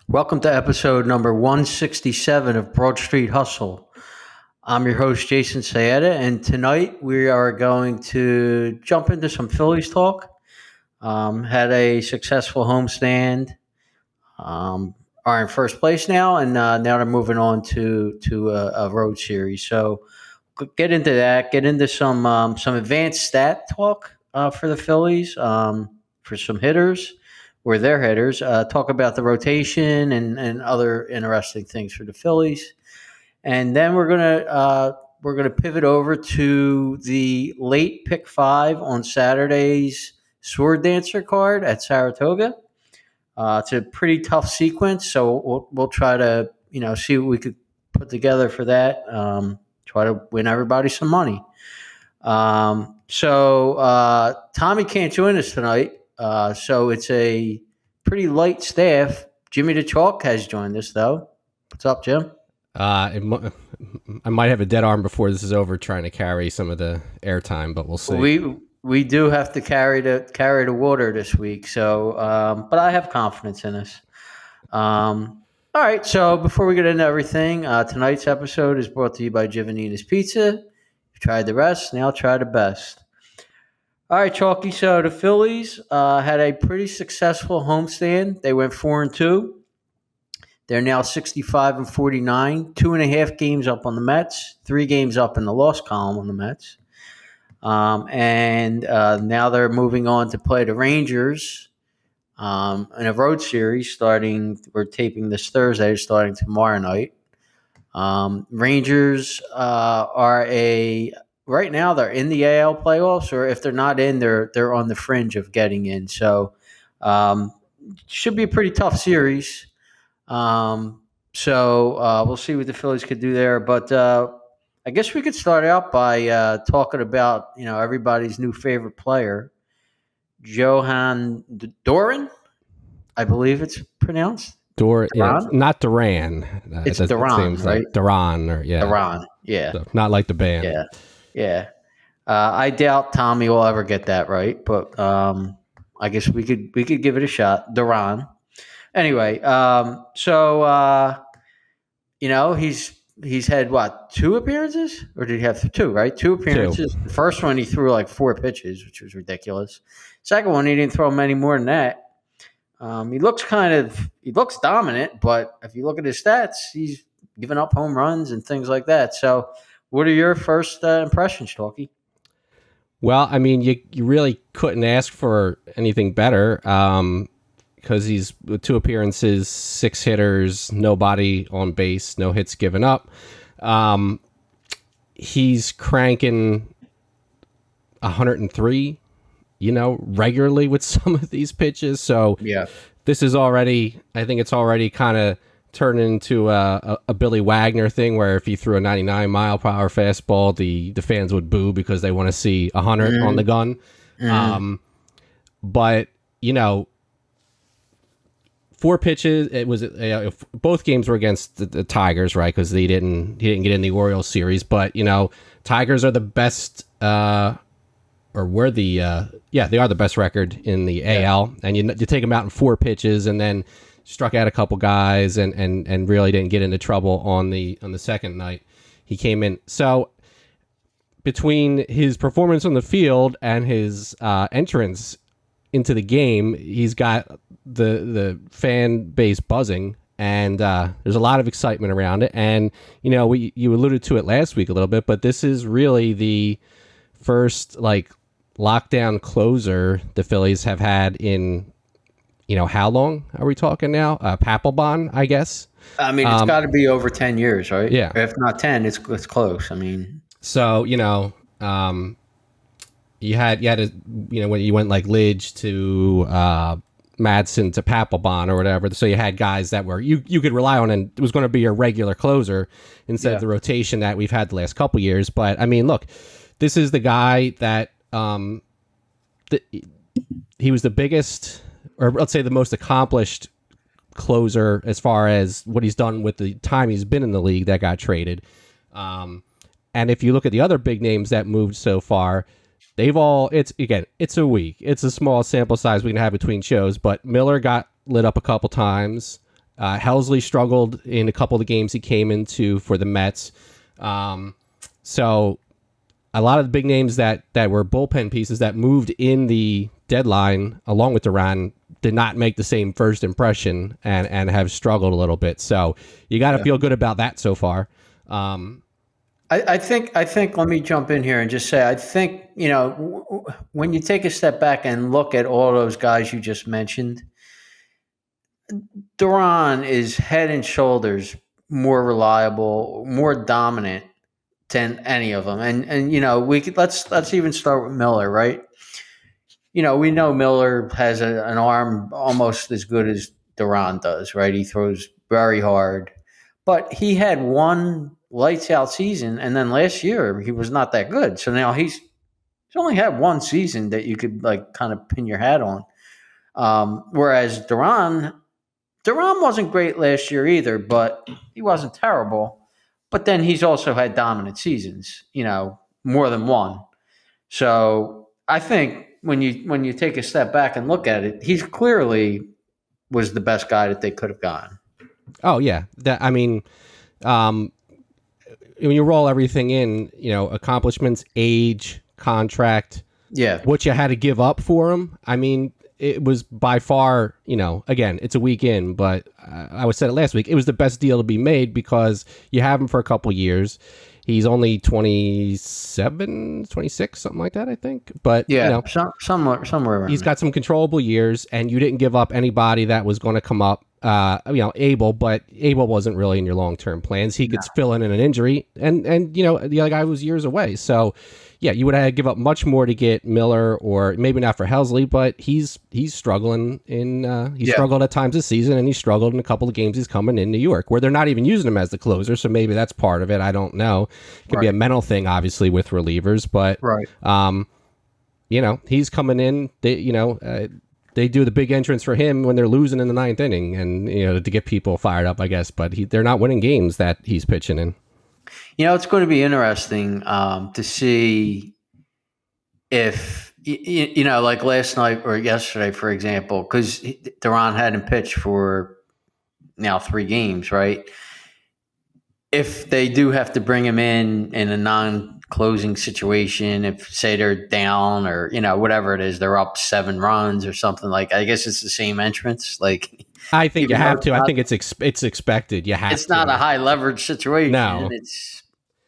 Welcome to episode number 167 of Broad Street Hustle. I'm your host, Jason Sayeda, and tonight we are going to jump into some Phillies talk. Had a successful homestand, um, are in first place now, and now they're moving on to a road series. So get into that, get into some advanced stat talk for the Phillies, for some hitters or their hitters. Talk about the rotation and other interesting things for the Phillies, and then we're gonna pivot over to the late pick five on Saturday's Sword Dancer card at Saratoga. It's a pretty tough sequence, so we'll try to see what we could put together for that. Try to win everybody some money. So Tommy can't join us tonight, so it's a pretty light staff. Jimmy the Chalk has joined us though. What's up, Jim? I might have a dead arm before this is over, trying to carry some of the airtime, but we'll see. We do have to carry the water this week, so but I have confidence in us. All right, so before we get into everything, tonight's episode is brought to you by Giovanni's Pizza. You've tried the rest, now try the best. All right, Chalky. So the Phillies had a pretty successful homestand. They went 4-2. They're now 65-49, 2.5 games up on the Mets, 3 games up in the loss column on the Mets. And now they're moving on to play the Rangers in a road series we're taping this Thursday, starting tomorrow night. Rangers right now they're in the AL playoffs, or if they're not in, they're on the fringe of getting in. So should be a pretty tough series. So we'll see what the Phillies could do there. But I guess we could start out by talking about everybody's new favorite player, Johan Doran. I believe it's pronounced Duran, Duran? not Duran. It's Duran, seems right? like Duran, or Duran. Yeah, so, not like the band. yeah. I doubt Tommy will ever get that right, but I guess we could give it a shot. Duran. Anyway, he's had what, 2 appearances, or did he have 2? Right, 2 appearances. 2. The first one he threw like 4 pitches, which was ridiculous. Second one he didn't throw many more than that. He looks dominant, but if you look at his stats, he's giving up home runs and things like that. So, what are your first impressions, Talkie? Well, I mean, you really couldn't ask for anything better, because he's with 2 appearances, 6 hitters, nobody on base, no hits given up. He's cranking 103, regularly with some of these pitches. So Yeah. this is already, I think it's already kind of turned into a Billy Wagner thing, where if he threw a 99 mile per hour fastball, the fans would boo because they want to see 100 on the gun. But 4 pitches. It was both games were against the Tigers, right? Because he didn't get in the Orioles series. But Tigers are the best, or were they are the best record in the AL. And you take them out in 4 pitches, and then struck out a couple guys, and really didn't get into trouble on the second night he came in. So between his performance on the field and his entrance into the game, he's got the fan base buzzing, and there's a lot of excitement around it. And you alluded to it last week a little bit, but this is really the first lockdown closer the Phillies have had in how long are we talking now? Papelbon, I guess. I mean, it's got to be over 10 years, right? Yeah. If not 10, it's close. I mean, so you had a, when you went like Lidge to Madsen to Papelbon or whatever, so you had guys that were you could rely on, and it was going to be your regular closer instead of the rotation that we've had the last couple years. But I mean, look, this is the guy that he was the biggest, or let's say the most accomplished closer as far as what he's done with the time he's been in the league that got traded. And if you look at the other big names that moved so far, it's a week. It's a small sample size we can have between shows, but Miller got lit up a couple times. Helsley struggled in a couple of the games he came into for the Mets. So a lot of the big names that were bullpen pieces that moved in the deadline along with Duran did not make the same first impression and have struggled a little bit. So you got to feel good about that so far. I think let me jump in here and just say I think when you take a step back and look at all those guys you just mentioned, Duran is head and shoulders more reliable, more dominant than any of them. And we could let's even start with Miller, right? We know Miller has an arm almost as good as Duran does, right? He throws very hard, but he had one lights out season, and then last year he was not that good. So now he's only had one season that you could like kind of pin your hat on. Whereas Duran wasn't great last year either, but he wasn't terrible. But then he's also had dominant seasons, more than one. So I think when you take a step back and look at it, he's clearly was the best guy that they could have gotten. Oh yeah, when you roll everything in, accomplishments, age, contract, what you had to give up for him. I mean, it was by far, again, it's a week in, but I said it last week. It was the best deal to be made because you have him for a couple years. He's only 27, 26, something like that, I think. But somewhere around. He's got some controllable years, and you didn't give up anybody that was going to come up. Abel, but Abel wasn't really in your long-term plans. He could fill in an injury, and the other guy was years away. So, yeah, you would have to give up much more to get Miller, or maybe not for Helsley, but he's struggling struggled at times this season, and he struggled in a couple of games he's coming in New York, where they're not even using him as the closer. So maybe that's part of it. I don't know. It could be a mental thing, obviously, with relievers, but he's coming in. They do the big entrance for him when they're losing in the ninth inning, and to get people fired up, I guess. But they're not winning games that he's pitching in. It's going to be interesting to see if like last night or yesterday, for example, because Duran hadn't pitched for now 3 games, right? If they do have to bring him in a non-closing situation, if say they're down or whatever it is, they're up 7 runs or something, like I guess it's the same entrance. Like I think you have to. I think it's expected. You have. It's not a high leverage situation. No,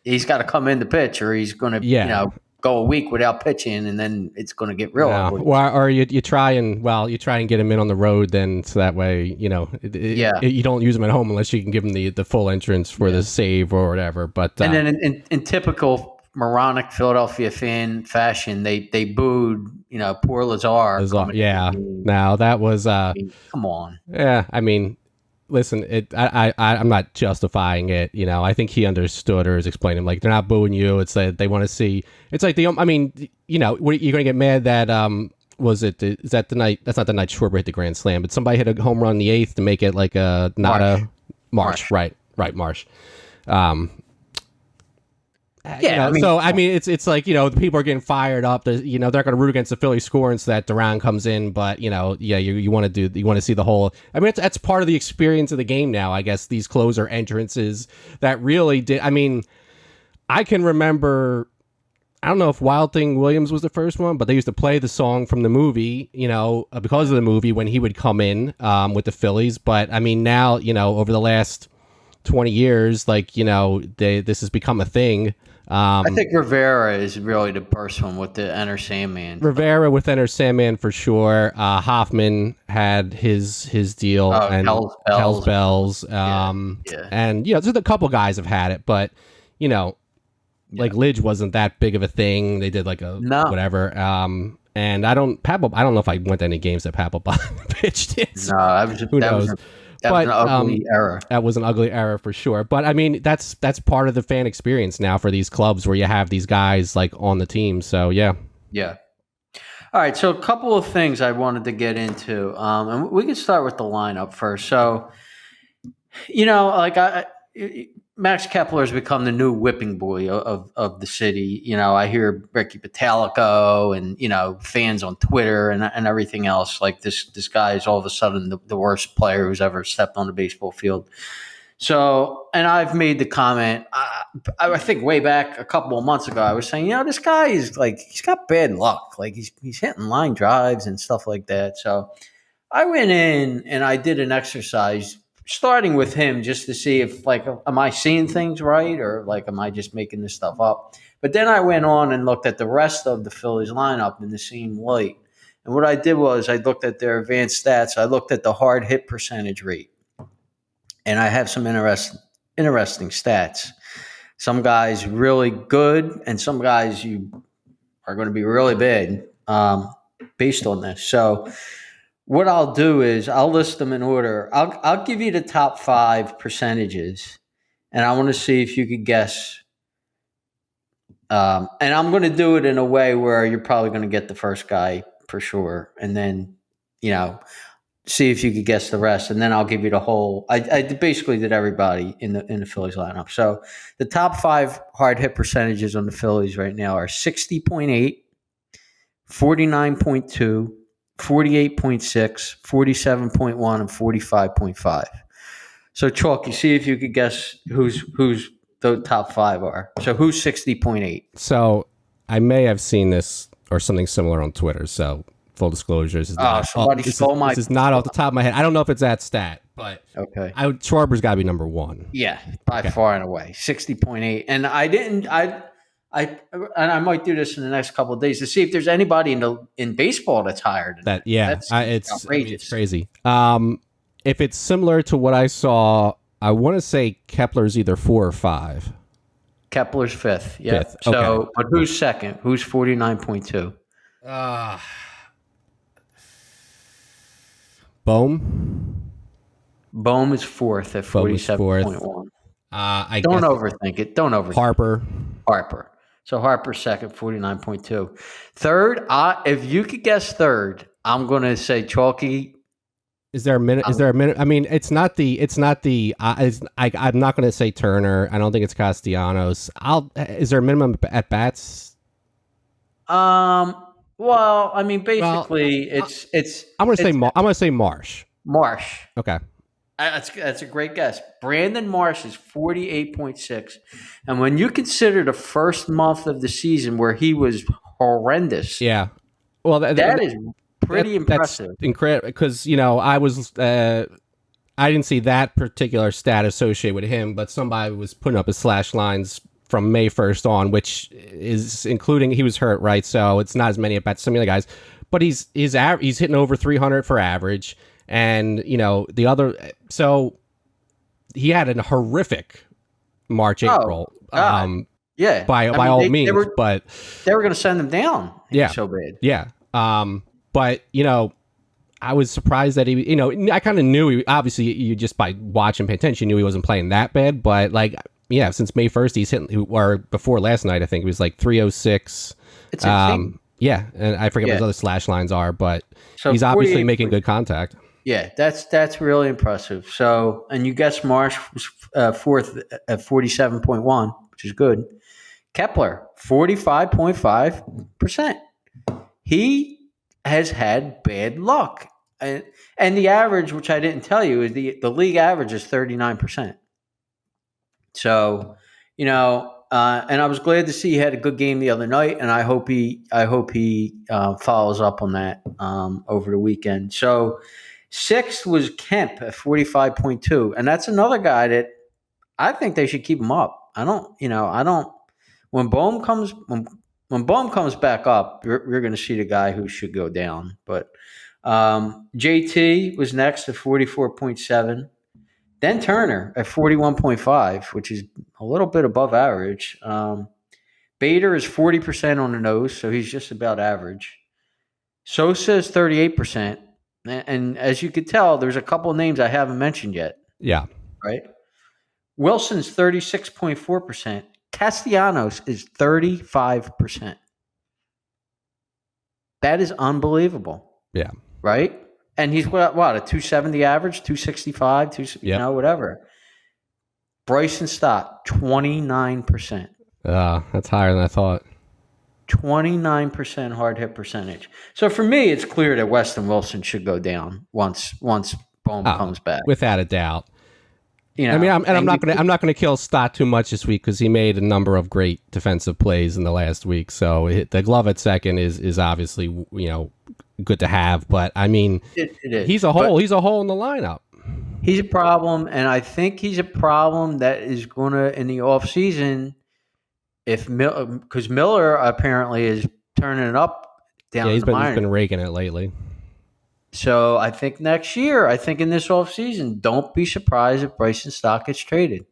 he's got to come in to pitch, or he's going to go a week without pitching, and then it's going to get real. Or you try and get him in on the road, then so that way you don't use him at home unless you can give him the full entrance for the save or whatever. But and then in typical moronic Philadelphia fan fashion, they booed poor Lazar. Now that was come on. Yeah, I mean. Listen, I'm not justifying it. I think he understood or is explaining. Like, they're not booing you. It's like they want to see. It's like you're going to get mad that is that the night? That's not the night Schwarber hit the grand slam, but somebody hit a home run in the 8th to make it like a not a Marsh. Right, Marsh. It's like the people are getting fired up. They're going to root against the Phillies scoring so that Duran comes in, but you want to see the whole. I mean, that's part of the experience of the game now. I guess these closer entrances that really did. I mean, I can remember. I don't know if Wild Thing Williams was the first one, but they used to play the song from the movie, because of the movie when he would come in with the Phillies. But I mean, now over the last 20 years, like this has become a thing. I think Rivera is really the first one with the Enter Sandman. Rivera with Enter Sandman for sure. Hoffman had his deal, and Hell's Bells. And there's a couple guys have had it, but like Lidge wasn't that big of a thing. They did like whatever. And I don't know if I went to any games that Papelbon pitched in. So who knows? That was an ugly era. That was an ugly era for sure. But I mean, that's part of the fan experience now for these clubs where you have these guys like on the team. So yeah. All right. So a couple of things I wanted to get into, and we can start with the lineup first. So, Max Kepler has become the new whipping boy of the city. I hear Ricky Patalico and fans on Twitter and everything else. Like this guy is all of a sudden the worst player who's ever stepped on the baseball field. So, and I've made the comment. I think way back a couple of months ago, I was saying, this guy is like he's got bad luck. Like he's hitting line drives and stuff like that. So I went in and I did an exercise starting with him just to see if like am I seeing things right or like am I just making this stuff up. But then I went on and looked at the rest of the Phillies lineup in the same light. And what I did was I looked at their advanced stats. I looked at the hard hit percentage rate. And I have some interesting stats. Some guys really good and some guys you are going to be really bad based on this. So what I'll do is I'll list them in order. I'll give you the top 5 percentages, and I want to see if you could guess. And I'm going to do it in a way where you're probably going to get the first guy for sure, and then see if you could guess the rest, and then I'll give you the whole. I basically did everybody in the Phillies lineup. So the top 5 hard hit percentages on the Phillies right now are 60.8, 49.2. 48.6, 47.1, and 45.5. So, Chalk, you see if you could guess who's the top 5 are. So, who's 60.8? So, I may have seen this or something similar on Twitter. So, full disclosure, this is not, this is not off the top of my head. I don't know if it's that stat, but okay. Schwarber's got to be number 1. Yeah, by far and away, 60.8. And I might do this in the next couple of days to see if there's anybody in baseball that's higher than that. Yeah, it's outrageous. It's crazy. If it's similar to what I saw, I want to say Kepler's either 4 or 5. Kepler's 5th. Yeah. 5th. So, okay. But who's second? Who's 49.2? Bohm is 4th at 47.1. I don't overthink it. Don't overthink it. Harper. So Harper's second, 49.2. Third, if you could guess third, I'm going to say Chalky. Is there a minute? I mean, it's not the. I'm not going to say Turner. I don't think it's Castellanos. Is there a minimum at bats? Well, I mean, basically, it's. I'm going to say Marsh. Marsh. Okay. That's a great guess. Brandon Marsh is 48.6. And when you consider the first month of the season where he was horrendous. Yeah. Well, that is pretty impressive. That's incredible because, I didn't see that particular stat associated with him, but somebody was putting up his slash lines from May 1st on, which is including he was hurt, right? So it's not as many at bats as some of the guys, but he's hitting over 300 for average. And, the other, so he had a horrific March, April. Yeah. By all means, but they were going to send him down. Yeah. So bad. Yeah. But, I was surprised that he, I kind of knew obviously you just by watching, pay attention, you knew he wasn't playing that bad, but since May 1st, he's hitting, or before last night, I think it was like 306. It's insane. Yeah. And I forget what his other slash lines are, but he's obviously making good contact. Yeah, that's really impressive. So, and you guessed Marsh was 4th at 47.1, which is good. Kepler, 45.5%. He has had bad luck. And the average, which I didn't tell you, is the league average is 39%. So, and I was glad to see he had a good game the other night, and I hope he follows up on that over the weekend. So, 6th was Kemp at 45.2, and that's another guy that I think they should keep him up. When Bohm comes back up, you're going to see the guy who should go down. But JT was next at 44.7, then Turner at 41.5, which is a little bit above average. Bader is 40% on the nose, so he's just about average. Sosa is 38%. And as you could tell, there's a couple of names I haven't mentioned yet. Yeah. Right? Wilson's 36.4%. Castellanos is 35%. That is unbelievable. Yeah. Right? And he's what a 270 average, 265, whatever. Bryson Stott, 29%. That's higher than I thought. 29% hard hit percentage. So for me, it's clear that Weston Wilson should go down once Bohm Oh, comes back. without a doubt. You I mean, know, I'm not gonna kill Stott too much this week because he made a number of great defensive plays in the last week. So the glove at second is obviously good to have. But I mean, it is. he's a hole. He's a hole in the lineup. He's a problem, and I think he's a problem that is going to in the off season. If because Miller apparently is turning it up down Yeah, in he's the been minors. raking it lately. So I think next year, I think in this offseason, don't be surprised if Bryson Stott gets traded.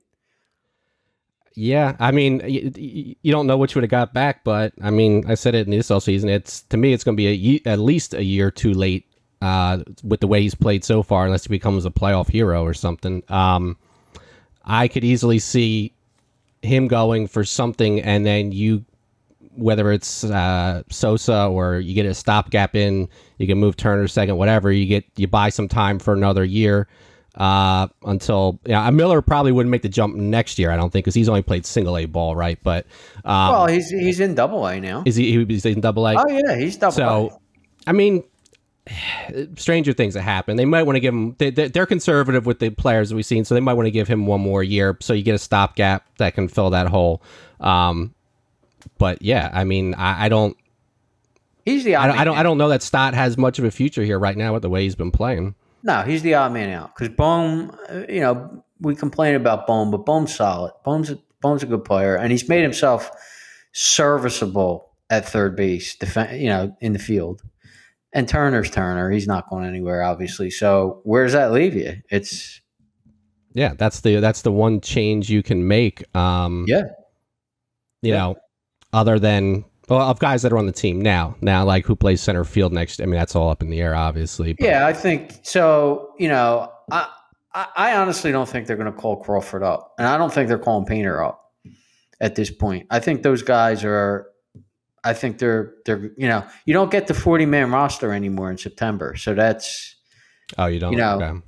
Yeah, I mean, you don't know what you would have got back, but I mean, I said it in this offseason. To me, it's going to be at least a year too late with the way he's played so far, unless he becomes a playoff hero or something. I could easily see him going for something, and then whether it's Sosa or you get a stopgap in, you can move Turner second, whatever. You buy some time for another year until Miller probably wouldn't make the jump next year, I don't think, because he's only played single A ball, right? But Well, he's in Double A now. he's in Double A? Oh yeah, he's Double A. So, I mean, stranger things that happen. They might want to give him. They're conservative with the players that we've seen, so they might want to give him one more year, so you get a stopgap that can fill that hole. But yeah, I mean, I don't. He's the I don't know that Stott has much of a future here right now with the way he's been playing. No, he's the odd man out because Bohm. We complain about Bohm, but Bohm's solid. Bohm's a good player, and he's made himself serviceable at third base. In the field. And Turner's Turner. He's not going anywhere, obviously. So where does that leave you? It's that's the one change you can make. Other than of guys that are on the team now, like who plays center field next. I mean, that's all up in the air, obviously. But. Yeah, I think so. I honestly don't think they're going to call Crawford up, and I don't think they're calling Painter up at this point. I think those guys are. I think they're you don't get the 40-man roster anymore in September, so that's you don't okay.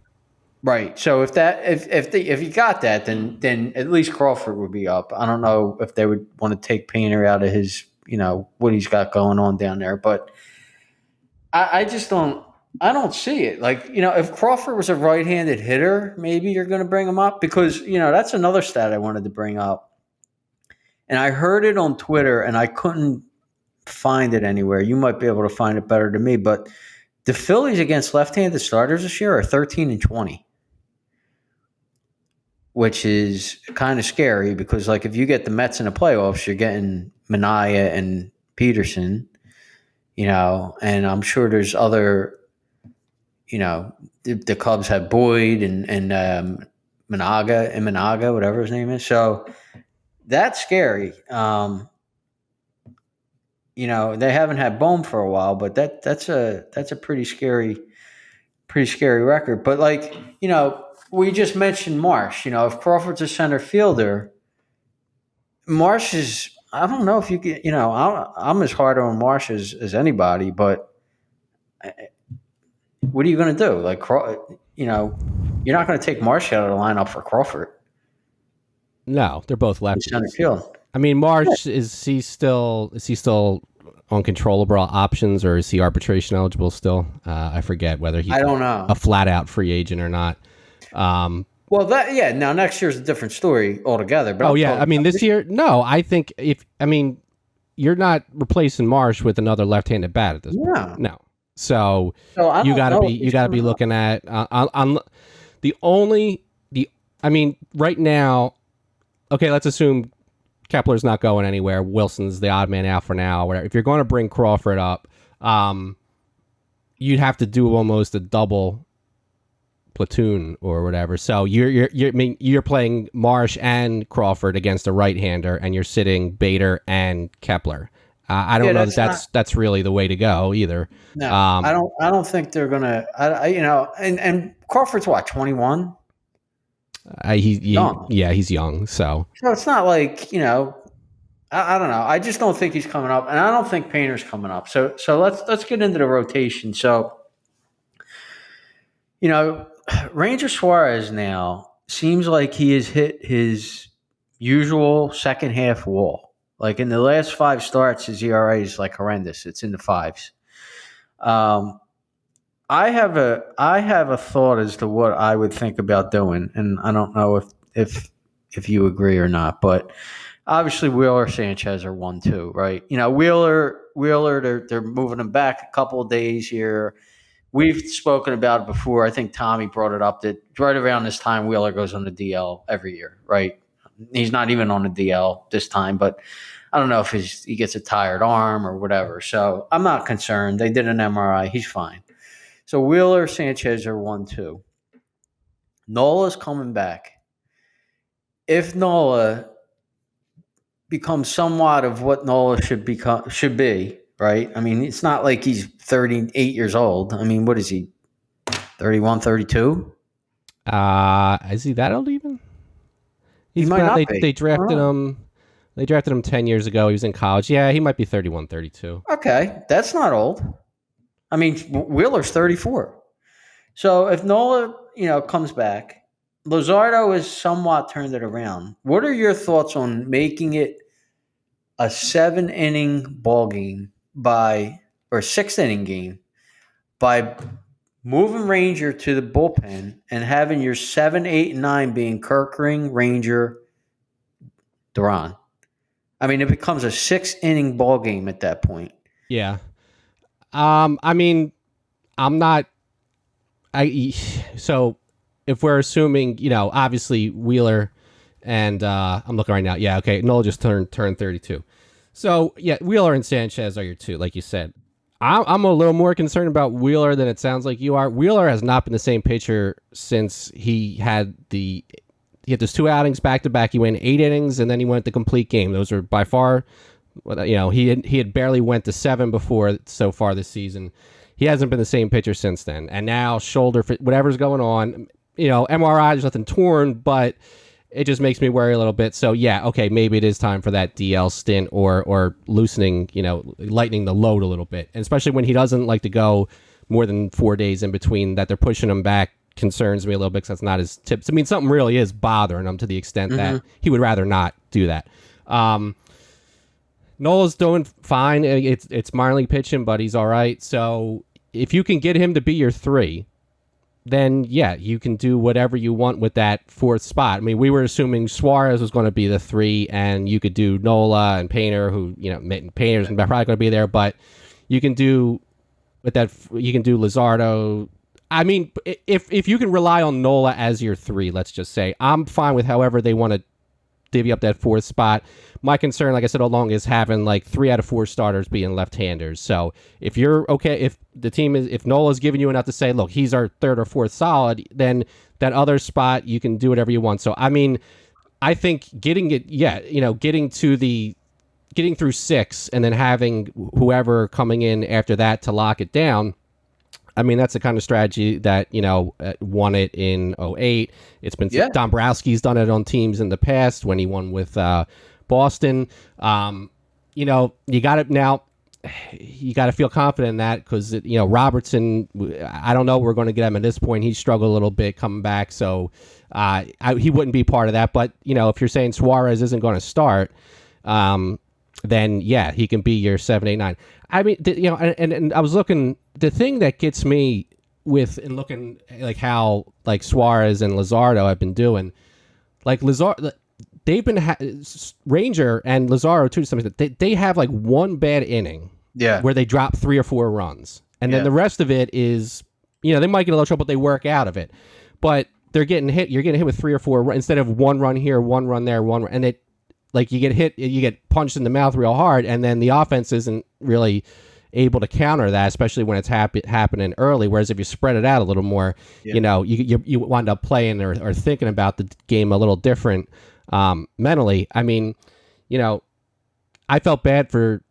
Right. So if you got that, then at least Crawford would be up. I don't know if they would want to take Painter out of his what he's got going on down there, but I just don't. I don't see it. Like, if Crawford was a right-handed hitter, maybe you're going to bring him up because, that's another stat I wanted to bring up. And I heard it on Twitter and I couldn't find it anywhere. You might be able to find it better than me, but the Phillies against left-handed starters this year are 13-20, which is kind of scary because, like, if you get the Mets in the playoffs, you're getting Minaya and Peterson, and I'm sure there's other, the Cubs have Boyd and Managa, whatever his name is. So that's scary. They haven't had Bohm for a while, but that's a pretty scary record. But we just mentioned Marsh. If Crawford's a center fielder, Marsh is. I don't know if you get. I'm as hard on Marsh as anybody, but what are you going to do? You're not going to take Marsh out of the lineup for Crawford. No, they're both lefties. Center field. I mean, Marsh is he still on controllable options or is he arbitration eligible still? I forget whether he's I don't know. A flat out free agent or not. Well, now next year's a different story altogether. But I mean this year, no. I think you're not replacing Marsh with another left-handed bat at this point. No. So you got to be looking at right now. Okay, let's assume Kepler's not going anywhere. Wilson's the odd man out for now. Whatever. If you're going to bring Crawford up, you'd have to do almost a double platoon or whatever. So you're playing Marsh and Crawford against a right-hander, and you're sitting Bader and Kepler. I don't know that's really the way to go either. No, I don't think they're gonna. And Crawford's what, 21? He's young. So it's not like I don't know. I just don't think he's coming up, and I don't think Painter's coming up. So let's get into the rotation. So Ranger Suarez now seems like he has hit his usual second half wall. Like in the last five starts, his ERA is like horrendous. It's in the fives. Um, I have a thought as to what I would think about doing, and I don't know if you agree or not. But obviously, Wheeler Sanchez are 1-2, right? Wheeler, they're moving him back a couple of days here. We've spoken about it before. I think Tommy brought it up that right around this time, Wheeler goes on the DL every year, right? He's not even on the DL this time, but I don't know if he gets a tired arm or whatever. So I'm not concerned. They did an MRI. He's fine. So Wheeler, Sanchez are 1-2. Nola's coming back. If Nola becomes somewhat of what Nola should be, right? I mean, it's not like he's 38 years old. I mean, what is he? 31, 32? Is he that old even? He might not be. They drafted him. They drafted him 10 years ago. He was in college. Yeah, he might be 31, 32. Okay, that's not old. I mean, Wheeler's 34. So if Nola, comes back, Luzardo has somewhat turned it around. What are your thoughts on making it a 7-inning ball game or 6-inning game by moving Ranger to the bullpen and having your 7, 8, and 9 being Kirkring, Ranger, Duran? I mean, it becomes a 6-inning ball game at that point. Yeah. I mean, I'm not. So if we're assuming, obviously Wheeler and I'm looking right now. Yeah, okay. Nola just turned 32. So yeah, Wheeler and Sanchez are your two, like you said. I'm a little more concerned about Wheeler than it sounds like you are. Wheeler has not been the same pitcher since he had those two outings back to back. He went 8 innings and then he went the complete game. Those are by far, he had barely went to 7 before so far this season. He hasn't been the same pitcher since then. And now shoulder, whatever's going on, MRI, there's nothing torn, but it just makes me worry a little bit. So yeah, okay, maybe it is time for that DL stint or loosening, lightening the load a little bit. And especially when he doesn't like to go more than 4 days in between, that they're pushing him back concerns me a little bit because that's not his tips. I mean, something really is bothering him to the extent that he would rather not do that. Nola's doing fine. It's minor league pitching, but he's all right. So if you can get him to be your 3, then yeah, you can do whatever you want with that 4th spot. I mean, we were assuming Suarez was going to be the 3, and you could do Nola and Painter, who Painter's probably going to be there, but you can do with that. You can do Luzardo. I mean, if you can rely on Nola as your 3, let's just say, I'm fine with however they want to divvy up that 4th spot. My concern, like I said all along, is having like 3 out of 4 starters being left-handers. So if you're okay, if Nola's giving you enough to say, look, he's our 3rd or 4th solid, then that other spot you can do whatever you want. So I mean, I think getting through 6 and then having whoever coming in after that to lock it down. I mean, that's the kind of strategy that, won it in 2008. It's been Dombrowski's done it on teams in the past when he won with Boston. You got it now. You got to feel confident in that because, Robertson, I don't know. We're going to get him at this point. He struggled a little bit coming back. So he wouldn't be part of that. But, if you're saying Suarez isn't going to start, then yeah, he can be your 7, 8, 9. I mean, and I was looking. The thing that gets me in looking like how like Suarez and Luzardo have been doing, like they've been Ranger and Luzardo too. To some extent, they have like one bad inning, where they drop 3 or 4 runs, and then the rest of it is, they might get a little trouble, but they work out of it. But they're getting hit. You're getting hit with 3 or 4 instead of 1 run here, 1 run there, 1 run, and it. Like you get hit, you get punched in the mouth real hard, and then the offense isn't really able to counter that, especially when it's happening early. Whereas if you spread it out a little more, you wind up playing or thinking about the game a little different mentally. I mean, I felt bad for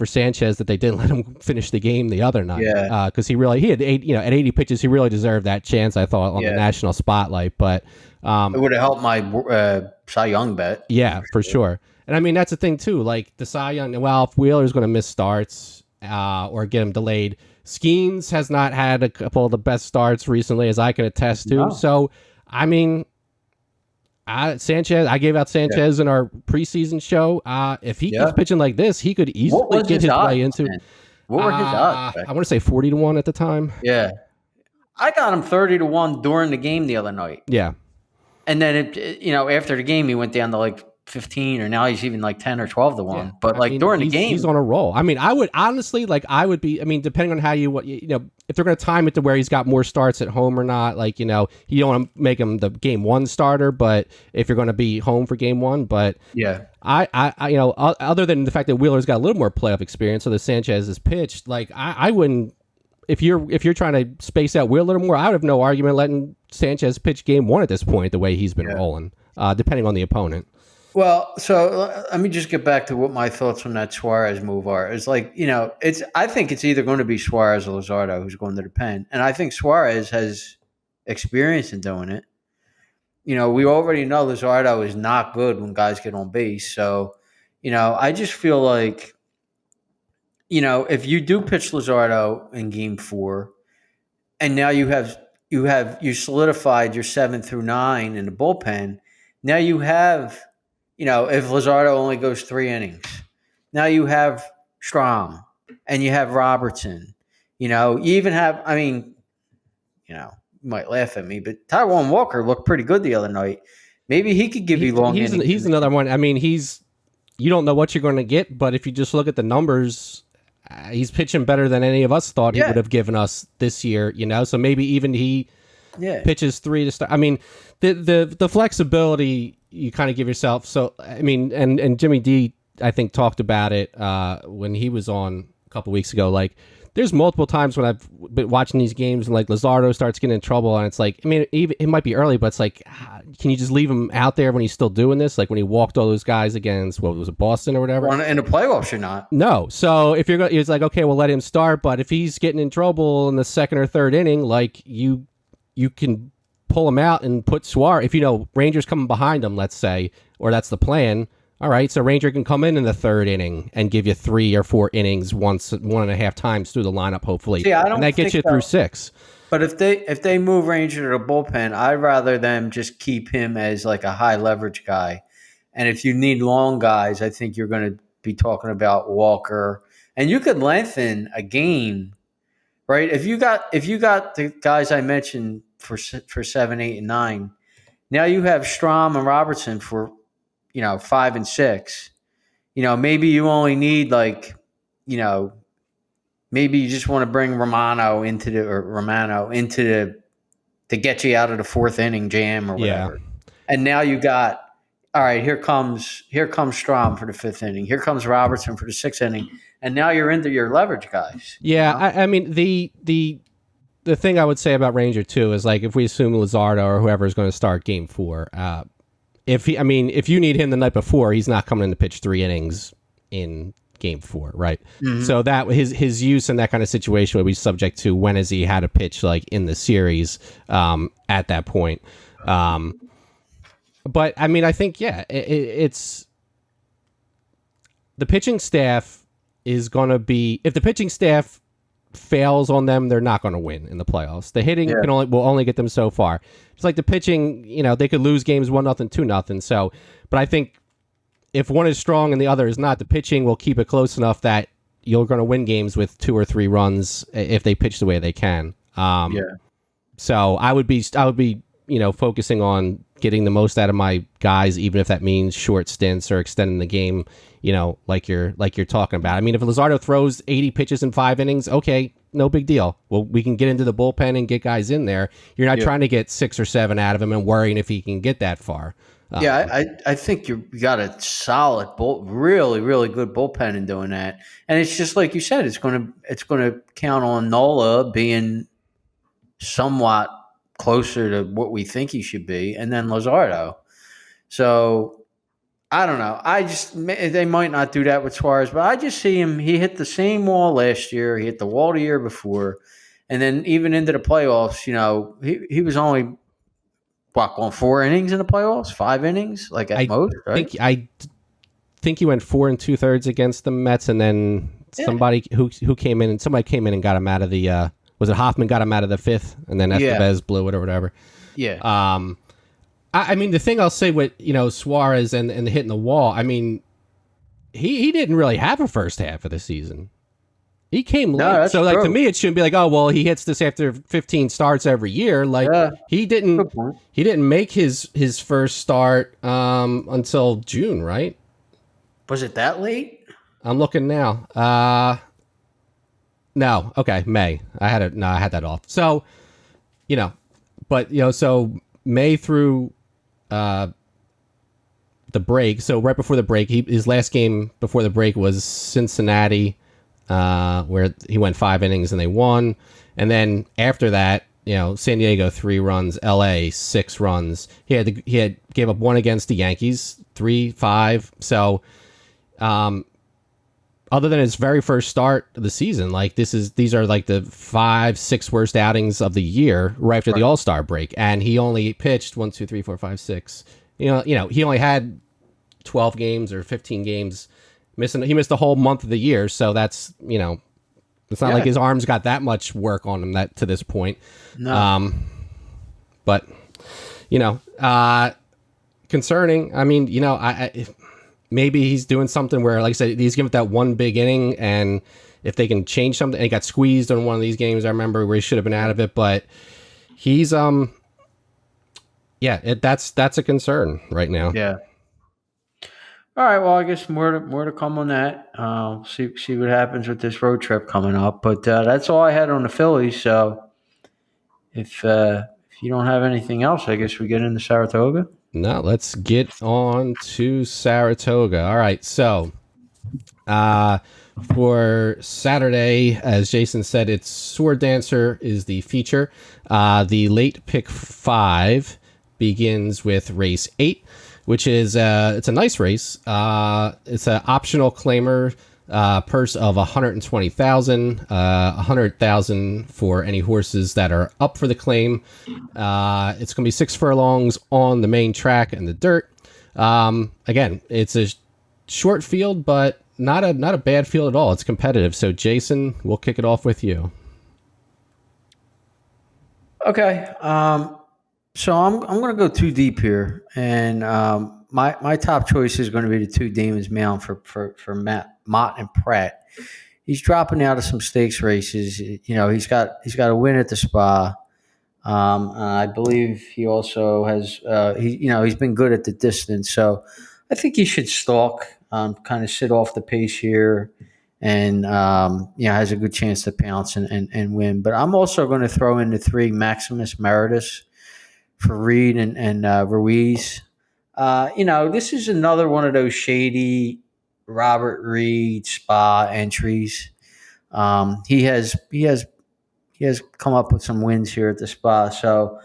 Sanchez that they didn't let him finish the game the other night. Because he had 8, at 80 pitches, he really deserved that chance, I thought, on the national spotlight. But it would have helped my Cy Young bet. Yeah, for sure. And I mean, that's the thing too. Like the Cy Young. Well, if Wheeler's going to miss starts or get him delayed, Skeens has not had a couple of the best starts recently, as I can attest to. No. So, I mean, Sanchez, I gave out Sanchez in our preseason show. If he keeps pitching like this, he could easily get his way into. Man? What were his odds? I want to say 40-1 at the time. Yeah, I got him 30-1 during the game the other night. Yeah, and then after the game he went down to like 15, or now he's even like 10 or 12-1. Yeah. But during the game, he's on a roll. I mean, I would honestly be. I mean, depending on how if they're going to time it to where he's got more starts at home or not, you don't want to make him the game one starter, but if you're going to be home for game one, but yeah, I other than the fact that Wheeler's got a little more playoff experience, so the Sanchez is pitched, I wouldn't. If you're trying to space out Wheeler a little more, I would have no argument letting Sanchez pitch game one at this point, the way he's been rolling, depending on the opponent. Well, so let me just get back to what my thoughts on that Suarez move are. It's I think it's either going to be Suarez or Luzardo who's going to the pen. And I think Suarez has experience in doing it. We already know Luzardo is not good when guys get on base. So, I just feel like, if you do pitch Luzardo in game 4, and now you solidified your 7 through 9 in the bullpen, now you have – if Luzardo only goes 3 innings, now you have Strahm and you have Robertson. You even have, you might laugh at me, but Taijuan Walker looked pretty good the other night. Maybe he could give you long innings. He's another one. I mean, you don't know what you're going to get, but if you just look at the numbers, he's pitching better than any of us thought he would have given us this year. So maybe even he pitches 3 to start. I mean, the flexibility you kind of give yourself. So, I mean, and Jimmy D, I think, talked about it when he was on a couple weeks ago. There's multiple times when I've been watching these games and Luzardo starts getting in trouble, and it's it might be early, but it's can you just leave him out there when he's still doing this? When he walked all those guys against, what was it, Boston or whatever? In the playoffs, you're not. No. So if you're going, it's okay, we'll let him start, but if he's getting in trouble in the second or third inning, you can pull him out and put Suarez. If Rangers coming behind him, let's say, or that's the plan. All right, so Ranger can come in the third inning and give you 3 or 4 innings, 1.5 times through the lineup, hopefully. See, and that gets you through 6. But if they move Ranger to the bullpen, I'd rather them just keep him as a high leverage guy. And if you need long guys, I think you're going to be talking about Walker, and you could lengthen a game, right? If you got the guys I mentioned for 7, 8, and 9, now you have Strahm and Robertson for 5 and 6. Maybe you only need maybe you just want to bring Romano into to get you out of the 4th inning jam or whatever. Yeah. And now you got, all right, here comes Strahm for the 5th inning. Here comes Robertson for the 6th inning. And now you're into your leverage guys. Yeah, I mean, the thing I would say about Ranger too is if we assume Luzardo or whoever is going to start game 4, if you need him the night before, he's not coming in to pitch 3 innings in game 4, right? Mm-hmm. So that his use in that kind of situation would be subject to when has he had a pitch in the series at that point. But I mean, I think it's the pitching staff is going to be, if the pitching staff fails on them, they're not going to win in the playoffs. The hitting will only get them so far. It's the pitching, they could lose games 1-0, 2-0. So, but I think if one is strong and the other is not, the pitching will keep it close enough that you're going to win games with 2 or 3 runs if they pitch the way they can. So I would be focusing on getting the most out of my guys, even if that means short stints or extending the game, like you're talking about. I mean, if Luzardo throws 80 pitches in 5 innings, okay, no big deal. Well, we can get into the bullpen and get guys in there. You're not trying to get 6 or 7 out of him and worrying if he can get that far. I think you got a solid really, really good bullpen in doing that. And it's just like you said, it's going to count on Nola being somewhat closer to what we think he should be, and then Luzardo. So I don't know. They might not do that with Suarez, but I just see him. He hit the same wall last year. He hit the wall the year before, and then even into the playoffs, he was only going 4 innings in the playoffs, 5 innings, at most. Right? I think he went 4 2/3 against the Mets, and then somebody came in and got him out of the. Was it Hoffman got him out of the 5th, and then Estevez blew it or whatever? Yeah. I mean, the thing I'll say with Suarez and the hitting the wall. I mean, he didn't really have a first half of the season. He came No, late. that's So like to true. me it shouldn't be like, oh well, he hits this after 15 starts every year. Like Yeah, he didn't good point. he didn't make his first start until June, right? Was it that late? I'm looking now. No, okay, May. I had that off. So, you know, but so May through the break. So right before the break, his last game before the break was Cincinnati, where he went 5 innings and they won. And then after that, San Diego 3 runs, L.A. 6 runs. He gave up one against the Yankees, 3-5. So, other than his very first start of the season, like these are like the 5-6 worst outings of the year right after the Right. All-Star break, and he only pitched 1, 2, 3, 4, 5, 6. He only had 12 games or 15 games he missed the whole month of the year, so that's it's not like Yeah. his arms got that much work on him that to this point. No. But concerning. I mean, maybe he's doing something where, like I said, he's giving that one big inning, and if they can change something, and he got squeezed on one of these games, I remember, where he should have been out of it, but he's that's a concern right now. Yeah. All right. Well, I guess more to come on that. See what happens with this road trip coming up. But that's all I had on the Phillies. So if you don't have anything else, I guess we get into Saratoga. Now let's get on to Saratoga. All right, so uh, for Saturday, as Jason said, it's Sword Dancer is the feature. The late pick 5 begins with race 8, which is it's a nice race. It's an optional claimer. Purse of 120,000, 100,000 for any horses that are up for the claim. It's going to be 6 furlongs on the main track and the dirt. Again, it's a short field, but not a bad field at all. It's competitive. So, Jason, we'll kick it off with you. Okay. So I'm going to go too deep here, and my top choice is going to be the two Demons Mound for Mott and Pratt. He's dropping out of some stakes races. He's got a win at the Spa. I believe he also has he's been good at the distance. So I think he should stalk, kind of sit off the pace here, and has a good chance to pounce and win. But I'm also going to throw in the 3 Maximus Meritus for Reed and Ruiz. This is another one of those shady Robert Reed Spa entries. He has come up with some wins here at the Spa. So,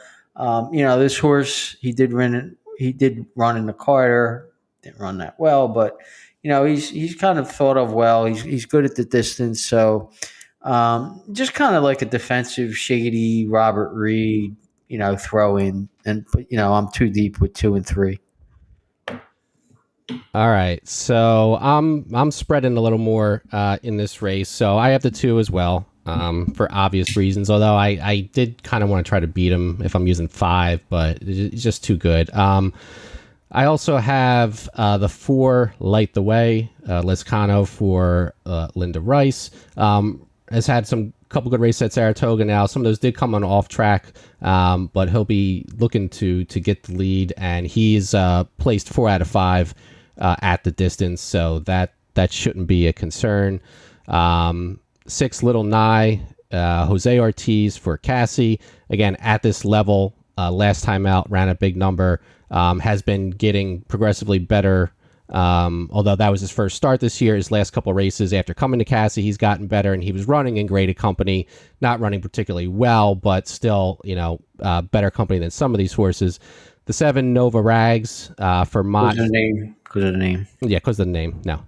this horse he did run in the Carter, didn't run that well, but he's kind of thought of well. He's good at the distance. So, just kind of like a defensive shady Robert Reed, throw in, and I'm too deep with 2 and 3. All right, so I'm spreading a little more in this race, so I have the 2 as well, for obvious reasons. Although I did kind of want to try to beat him if I'm using 5, but it's just too good. I also have the 4 Light the Way, Lescano for Linda Rice. Has had some couple good races at Saratoga now. Some of those did come on off track, but he'll be looking to get the lead, and he's placed 4 out of 5 at the distance, so that shouldn't be a concern. 6 Little Nye, Jose Ortiz for Cassie. Again, at this level, last time out ran a big number, has been getting progressively better. Although that was his first start this year, his last couple races after coming to Cassie, he's gotten better, and he was running in graded company, not running particularly well, but still, better company than some of these horses. The 7 Nova Rags for Mott. Because of the name. Yeah, because of the name. No.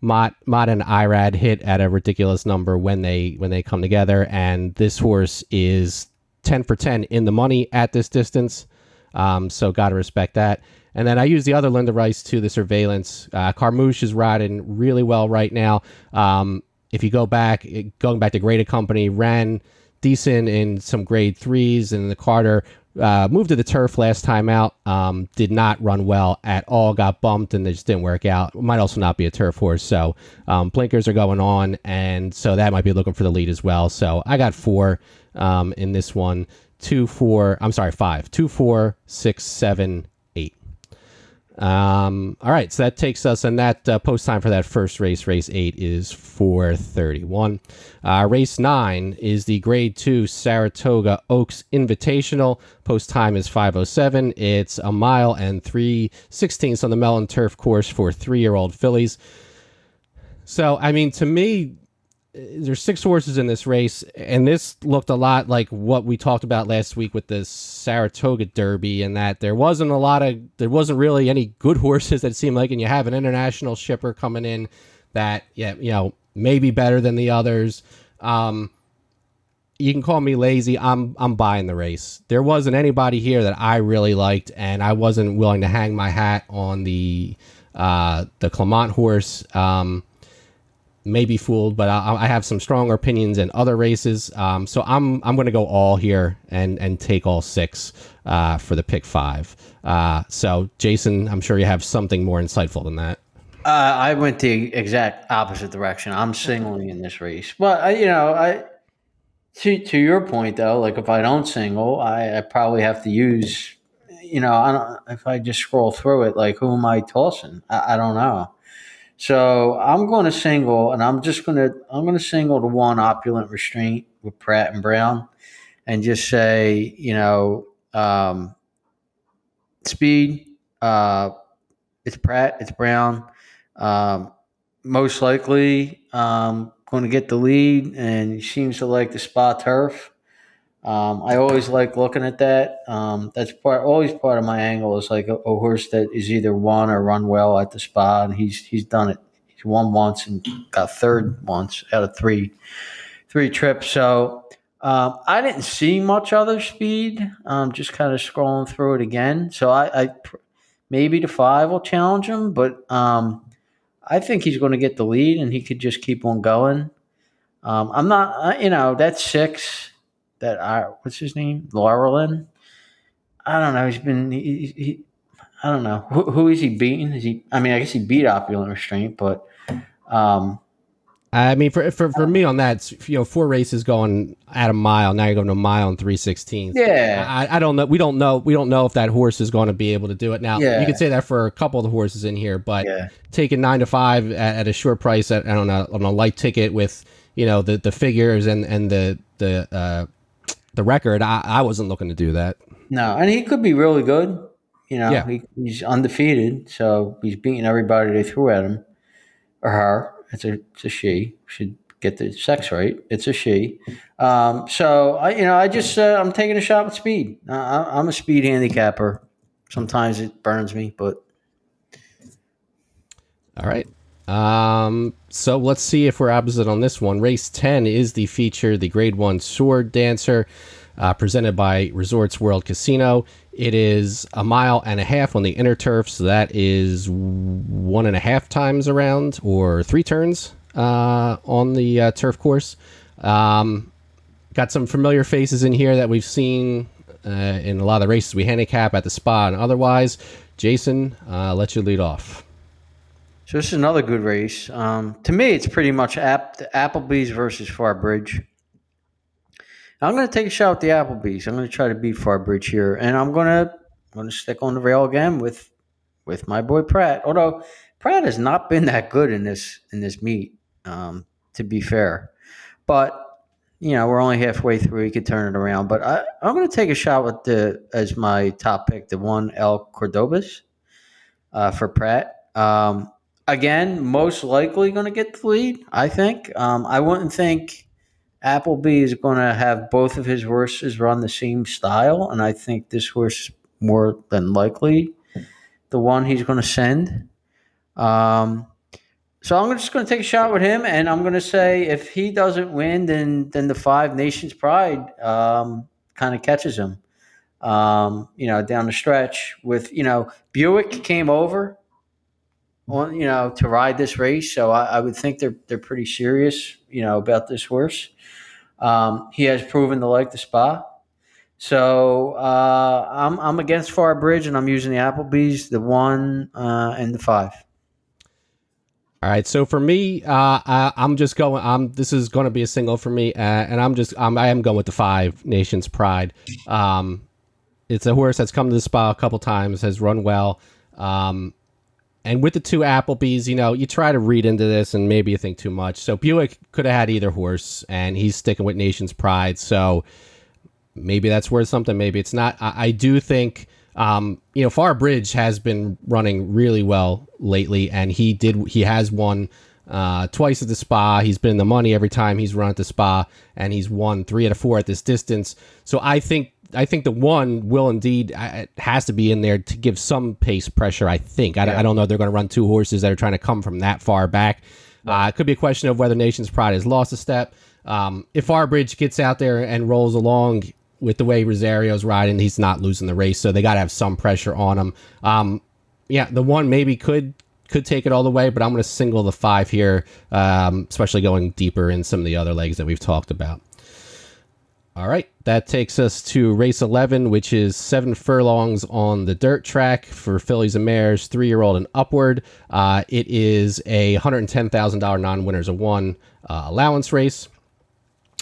Mott and Irad hit at a ridiculous number when they come together, and this horse is 10 for 10 in the money at this distance. So got to respect that. And then I use the other Linda Rice too, the Surveillance. Carmouche is riding really well right now. If you going back to graded company, ran decent in some grade 3s, and the Carter moved to the turf last time out. Did not run well at all. Got bumped and they just didn't work out. Might also not be a turf horse. So blinkers are going on, and so that might be looking for the lead as well. So I got 4 in this one. 2, 4. I'm sorry, 5. 2, 4, 6, 7, 8. All right, so that takes us, and that post time for that first race, race 8, is 4:31. Race 9 is the Grade 2 Saratoga Oaks Invitational. Post time is 5:07. It's a mile and 3/16 on the Mellon Turf course for 3-year-old fillies. So, I mean, to me, there's 6 horses in this race, and this looked a lot like what we talked about last week with the Saratoga Derby, and that there wasn't really any good horses that seemed like, and you have an international shipper coming in that, maybe better than the others. You can call me lazy. I'm buying the race. There wasn't anybody here that I really liked, and I wasn't willing to hang my hat on the Clement horse. Maybe fooled, but I have some stronger opinions in other races. So I'm going to go all here and take all 6 for the pick 5. So Jason, I'm sure you have something more insightful than that. I went the exact opposite direction. I'm singling in this race, but to your point though, like if I don't single, I probably have to use. I don't. If I just scroll through it, like who am I tossing? I don't know. So I'm going to single, and I'm going to single the one opulent restraint with Pratt and Brown, and just say speed. It's Pratt, it's Brown. Um, Most likely going to get the lead, and he seems to like the spa turf. I always like looking at that. That's always part of my angle is like a horse that is either won or run well at the spa, and he's done it. He's won once and got third once out of three trips. So I didn't see much other speed. Just kind of scrolling through it again. So I maybe the 5 will challenge him, but I think he's going to get the lead, and he could just keep on going. I'm not, that's 6. That what's his name, Laurelin? I don't know. He's been I don't know who is he beating? Is he? I mean, I guess he beat Opulent Restraint, but um, I mean, for me on that, 4 races going at a mile. Now you're going to a mile and 3/16. yeah, I don't know. We don't know if that horse is going to be able to do it. Now you yeah, could say that for a couple of the horses in here, but yeah. taking 9 to 5 at a short price on a light ticket with the figures and the record, I wasn't looking to do that. No, and he could be really good. Yeah. He's undefeated, so he's beating everybody they threw at him or her. It's a she. Should get the sex right. It's a she. So I'm taking a shot with speed. I'm a speed handicapper. Sometimes it burns me, but All right. So let's see if we're opposite on this one. Race 10 is the feature, the Grade 1 Sword Dancer, presented by Resorts World Casino. It is a mile and a half on the inner turf, so that is 1.5 times around, or 3 turns on the turf course. Got some familiar faces in here that we've seen in a lot of the races we handicap at the spa and otherwise. Jason, let you lead off. so this is another good race. To me, it's pretty much Applebee's versus Farbridge. I'm going to take a shot with the Applebee's. I'm going to try to beat Farbridge here, and I'm going to stick on the rail again with my boy Pratt. Although Pratt has not been that good in this meet, to be fair, but we're only halfway through. He could turn it around, but I'm going to take a shot with as my top pick, the one El Cordobas for Pratt. Again, most likely going to get the lead. I think. I wouldn't think Appleby is going to have both of his horses run the same style, and I think this horse is more than likely the one he's going to send. So I'm just going to take a shot with him, and I'm going to say if he doesn't win, then the 5 Nations Pride kind of catches him. Down the stretch with Buick came over on to ride this race, so I would think they're pretty serious about this horse. He has proven to like the spa. So I'm against Far Bridge, and I'm using the Applebee's, the 1 and the 5. All right, so for me, I'm just going. This is going to be a single for me, and I am going with the 5 Nations Pride. It's a horse that's come to the spa a couple times, has run well. And with the 2 Applebee's, you try to read into this and maybe you think too much. So Buick could have had either horse, and he's sticking with Nation's Pride. So maybe that's worth something. Maybe it's not. I do think, Far Bridge has been running really well lately, and he has won twice at the spa. He's been in the money every time he's run at the spa, and he's won 3 out of 4 at this distance. So I think the 1 will indeed has to be in there to give some pace pressure. I think. I don't know if they're going to run 2 horses that are trying to come from that far back. It could be a question of whether Nation's Pride has lost a step. If Arbridge gets out there and rolls along with the way Rosario's riding, he's not losing the race, so they got to have some pressure on him. The 1 maybe could take it all the way, but I'm going to single the 5 here, especially going deeper in some of the other legs that we've talked about. All right, that takes us to race 11, which is 7 furlongs on the dirt track for fillies and mares, 3-year-old and upward. It is a $110,000 non-winners of 1 allowance race.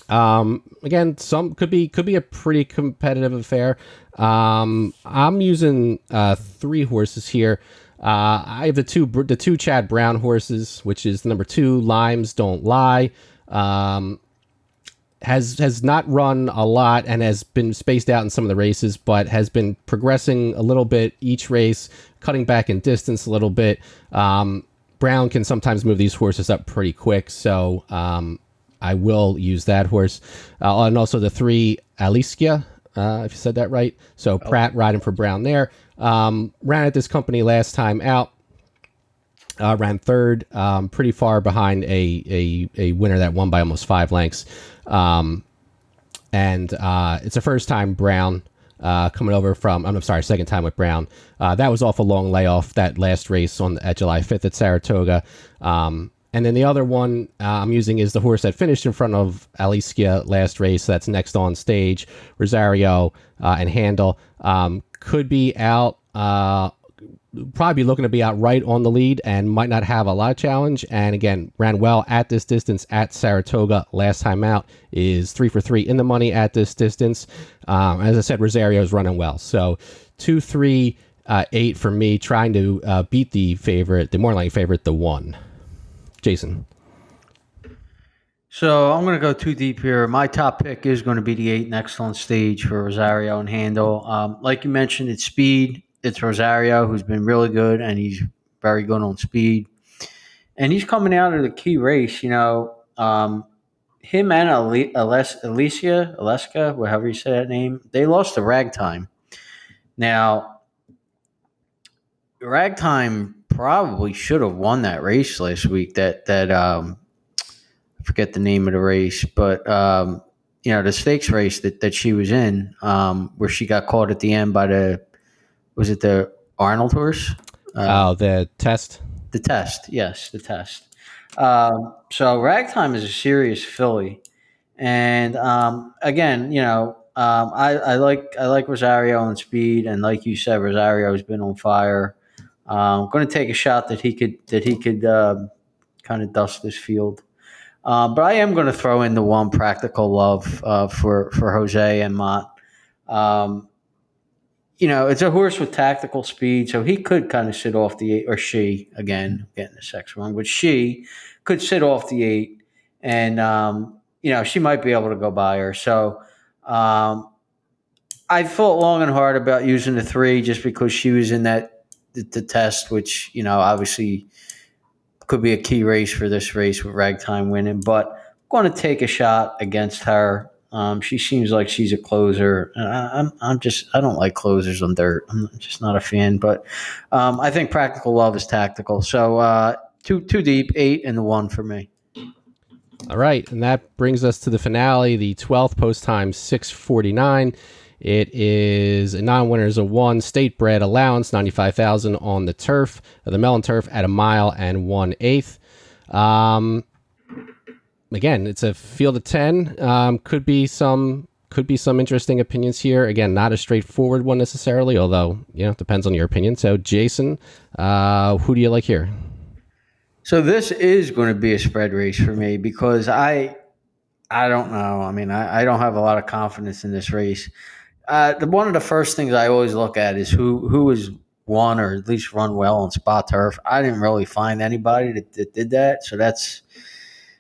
Again, some could be a pretty competitive affair. I'm using 3 horses here. I have the two Chad Brown horses, which is the number 2 Limes Don't Lie. Has not run a lot and has been spaced out in some of the races, but has been progressing a little bit each race, cutting back in distance a little bit. Brown can sometimes move these horses up pretty quick, so I will use that horse. And also the 3 Alicia, if you said that right. So Pratt riding for Brown there. Ran at this company last time out. Ran 3rd, pretty far behind a winner that won by almost 5 lengths. And it's a first time Brown coming over from, second time with Brown. That was off a long layoff, that last race at July 5th at Saratoga. And then the other one I'm using is the horse that finished in front of Alicia last race. That's next on stage, Rosario and Handel. Could be out, probably be looking to be out right on the lead and might not have a lot of challenge. And again, ran well at this distance at Saratoga last time out, is 3 for 3 in the money at this distance. As I said, Rosario's running well. So 2, 3, 8 for me, trying to beat the favorite, the more likely favorite, the 1. Jason. So I'm going to go too deep here. My top pick is going to be the 8 next on stage for Rosario and Handel. Like you mentioned, it's speed. It's Rosario, who's been really good, and he's very good on speed. And he's coming out of the key race. Him and Aleska, whatever you say that name, they lost to Ragtime. Now, Ragtime probably should have won that race last week. I forget the name of the race, but the stakes race that she was in, where she got caught at the end by was it the Arnold horse? The Test. The Test, yes, the Test. So Ragtime is a serious filly, and again, I like Rosario on speed, and like you said, Rosario has been on fire. I'm going to take a shot that he could kind of dust this field. But I am going to throw in the 1 Practical Love for Jose and Mott. It's a horse with tactical speed, so he could kind of sit off the 8, or she, again, getting the sex wrong, but she could sit off the 8, and, she might be able to go by her. So I thought long and hard about using the 3 just because she was in the Test, which, obviously could be a key race for this race with Ragtime winning, but I'm going to take a shot against her. She seems like she's a closer. I don't like closers on dirt. I'm just not a fan, but I think Practical Love is tactical. So too deep, 8 and the 1 for me. All right, and that brings us to the finale, the 12th post time, 6:49. It is a non-winners of 1 state bred allowance, 95,000 on the turf, the Mellon turf at 1 mile and 1/8. Again, it's a field of 10. Could be some could be some interesting opinions here. Again, not a straightforward one necessarily, although, it depends on your opinion. So, Jason, who do you like here? So this is going to be a spread race for me because I don't know. I mean, I don't have a lot of confidence in this race. One of the first things I always look at is who has won or at least run well on spot turf. I didn't really find anybody that did that, so that's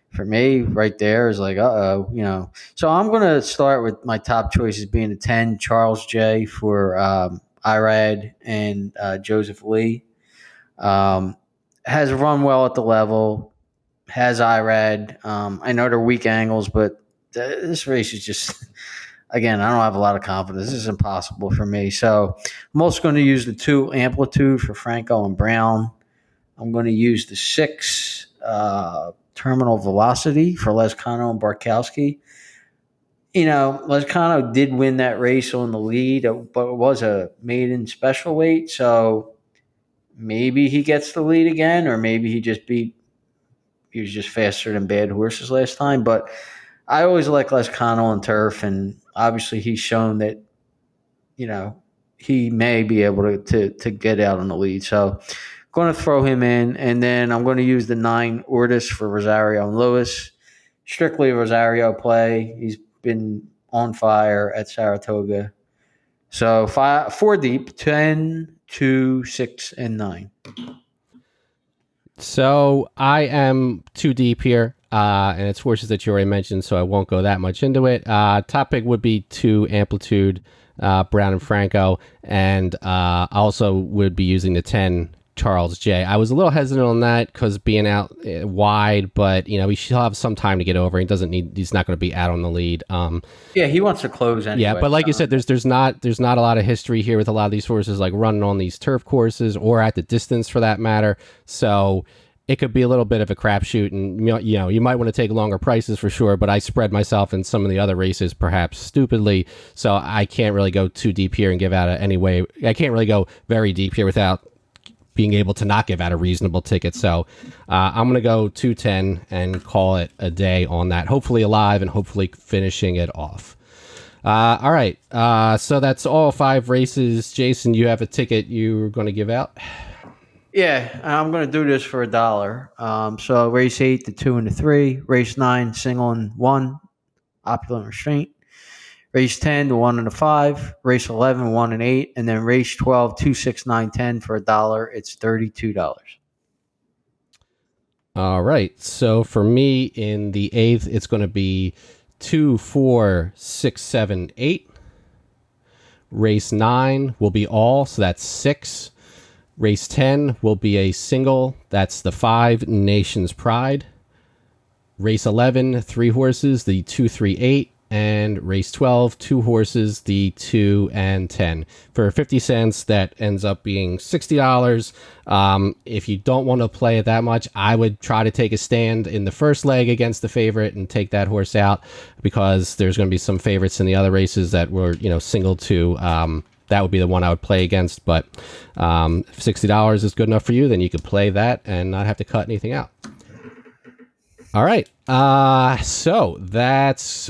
for me right there is like So I'm going to start with my top choices being the 10 Charles J for Irad and Joseph Lee. Has run well at the level. Has Irad. I know they're weak angles, but this race is just again, I don't have a lot of confidence. This is impossible for me. So I'm also going to use the 2 Amplitude for Franco and Brown. I'm going to use the 6 Terminal Velocity for Lescano and Barkowski. Lescano did win that race on the lead, but it was a maiden special weight. So maybe he gets the lead again, or maybe he was just faster than bad horses last time. But I always like Lescano on turf, and obviously he's shown that he may be able to get out on the lead. So I'm going to throw him in, and then I'm going to use the 9 Ortis for Rosario and Lewis. Strictly a Rosario play. He's been on fire at Saratoga. So 4 deep, 10, 2, 6, and 9. So I am too deep here, and it's horses that you already mentioned, so I won't go that much into it. Top pick would be 2 Amplitude, Brown and Franco, and I also would be using the 10 Charles J. I was a little hesitant on that because being out wide, but he should have some time to get over. He's not going to be out on the lead. Yeah, he wants to close anyway. Yeah, but like you said, there's not a lot of history here with a lot of these horses like running on these turf courses or at the distance for that matter. So it could be a little bit of a crapshoot, and you might want to take longer prices for sure. But I spread myself in some of the other races perhaps stupidly, so I can't really go too deep here and give out any way. I can't really go very deep here without being able to not give out a reasonable ticket. So I'm going to go 210 and call it a day on that. Hopefully alive and hopefully finishing it off. All right. So that's all 5 races. Jason, you have a ticket you're going to give out? Yeah, I'm going to do this for $1. So race 8, the 2 and the 3. Race 9, single and 1, opulent restraint. Race 10, the 1 and the 5. Race 11, 1 and 8. And then race 12, 2, 6, 9, 10 for $1. It's $32. All right. So for me in the 8th, it's going to be 2, 4, 6, 7, 8. Race 9 will be all, so that's 6. Race 10 will be a single, that's the 5, Nation's Pride. Race 11, 3 horses, the 2, 3, 8. And race 12, 2 horses, the 2 and 10. For 50 cents, that ends up being $60. If you don't want to play it that much, I would try to take a stand in the first leg against the favorite and take that horse out, because there's going to be some favorites in the other races that were, single to. That would be the one I would play against. But if $60 is good enough for you, then you could play that and not have to cut anything out. All right. So that's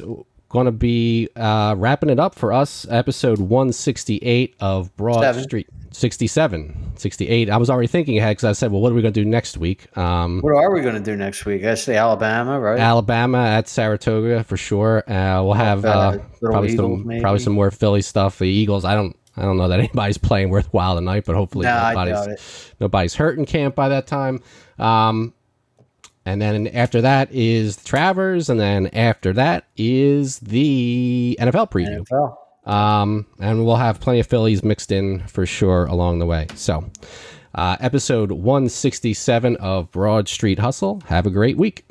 going to be wrapping it up for us. Episode 168 of Broad Street. 68. I was already thinking ahead because I said, well, what are we going to do next week? What are we going to do next week? I say Alabama, right? Alabama at Saratoga for sure. We'll have probably some more Philly stuff. The Eagles, I don't know that anybody's playing worthwhile tonight, but hopefully nobody's hurt in camp by that time. And then after that is the Travers, and then after that is the NFL preview. And we'll have plenty of Phillies mixed in for sure along the way. So, episode 167 of Broad Street Hustle. Have a great week.